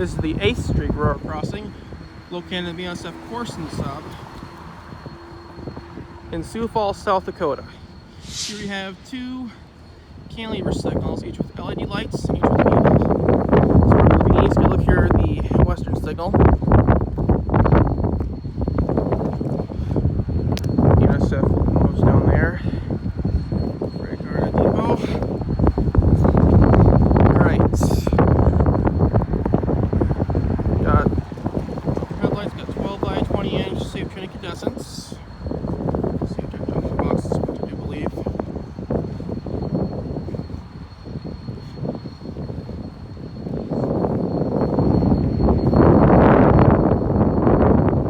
This is the 8th Street Railroad crossing, located in the BNSF Corson sub in Sioux Falls, South Dakota. Here we have two cantilever signals, each with LED lights and each with beacons. So we're looking east, we look here at the western signal. BNSF moves down there. Raco depot. Alright. Got headlights, got 12 by 20 inch Safetran Incandescents. Safetran junction boxes, which I do believe.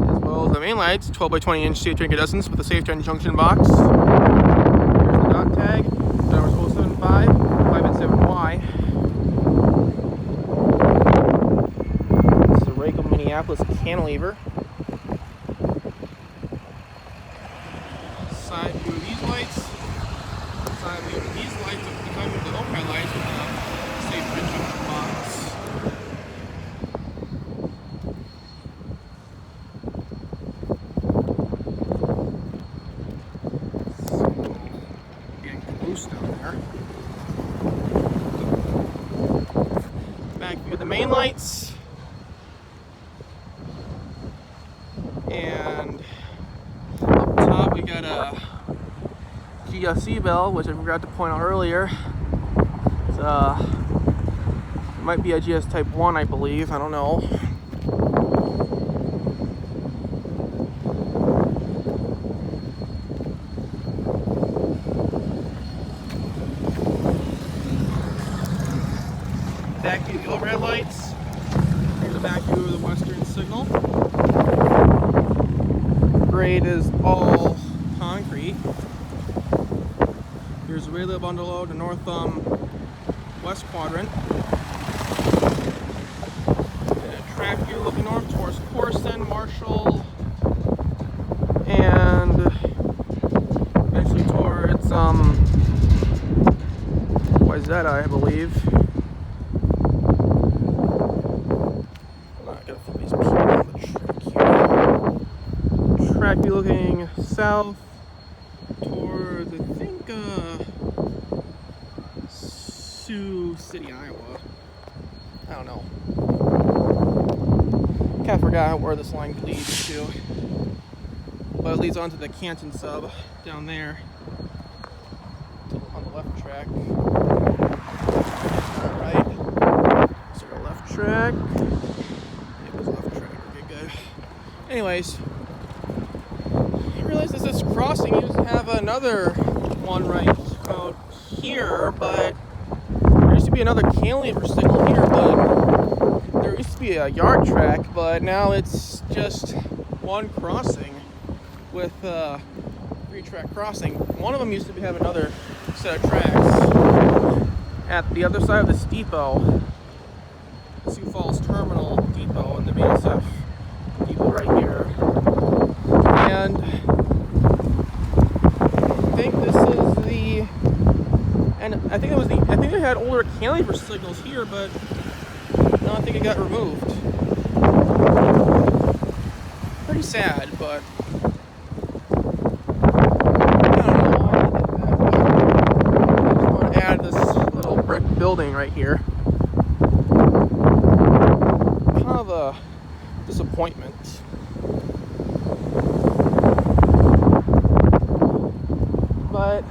As well as the main lights, 12 by 20 inch Safetran Incandescents with the Safetran junction box. Here's the dot tag, numbers 075, 587Y. This is a Raco Minneapolis Cantilever. Side view of these lights. Side view of these lights with the overhead lights with the Safetran junction box. Getting loose down there. Back view of the main lights. And up top we got a GSC bell, which I forgot to point out earlier. It's it might be a GS Type 1, I believe. I don't know. Back view of the overhead lights. Here's the back view of the western signal. Grade is all concrete. Here's the radio bundle, the north west quadrant. And a track view looking north towards Corson, Marshall, and eventually towards Wayzata, I believe. Track view looking south towards, I think, Sioux City, Iowa. I don't know. Kind of forgot where this line leads to. But it leads on to the Canton sub down there. On the left track. Alright. So the left track. It was left track. Okay, good. Anyways. I realized that this crossing used to have another one right out here, but there used to be another cantilever signal here, but there used to be a yard track, but now it's just one crossing with 3-track crossing. One of them used to have another set of tracks at the other side of this depot, Sioux Falls Terminal Depot, in the BNSF depot right here. And I think this is the, and I think they had older cantilever signals here, but no, I think it got removed. Pretty sad, but I don't know why I did that, but I just want to add this little brick building right here. Kind of a disappointment. But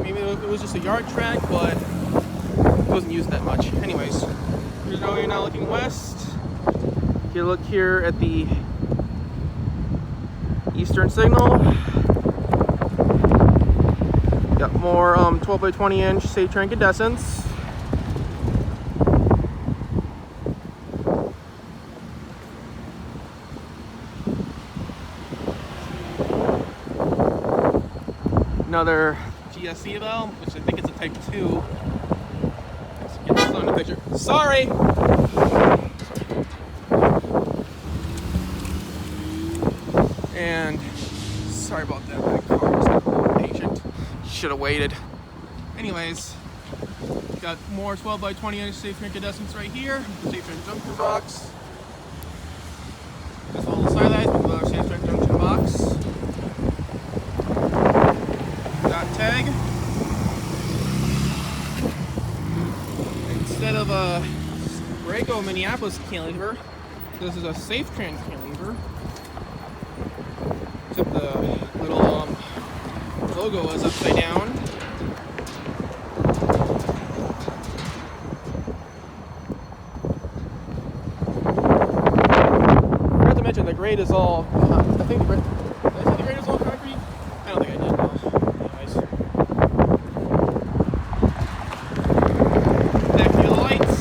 maybe it was just a yard track, but it wasn't used that much. Anyways, you're now looking west. You look here at the eastern signal. Got more 12 by 20 inch Safetran Incandescents. Another GSC bell, which I think it's a Type 2. Let's get this on the picture. Sorry! And sorry about that, my car was a little impatient. Should have waited. Anyways, Got more 12x20 inch Safetran Incandescents right here. The Safetran Junction box. This little side lights with the Safetran Junction box. Got tag. Instead of a Raco Minneapolis cantilever, this is a Safetran cantilever. Except the little logo is upside down. Forgot to mention the grade is all. I think the grade. Did I say the grade is all concrete? I don't think I did. No. Anyways. Back view of the lights.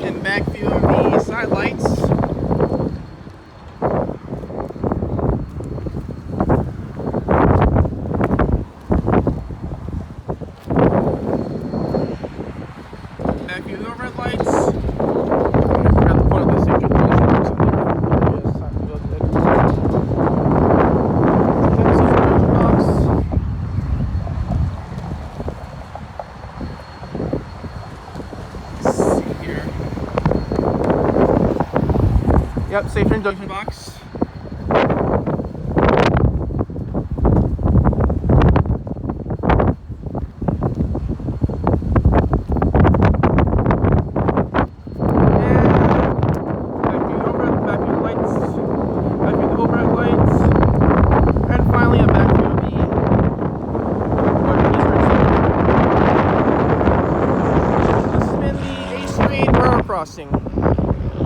And back view of the side lights. Back view of the overhead lights. I forgot to put the safety box. Let's see here. Yep, Safetran junction box.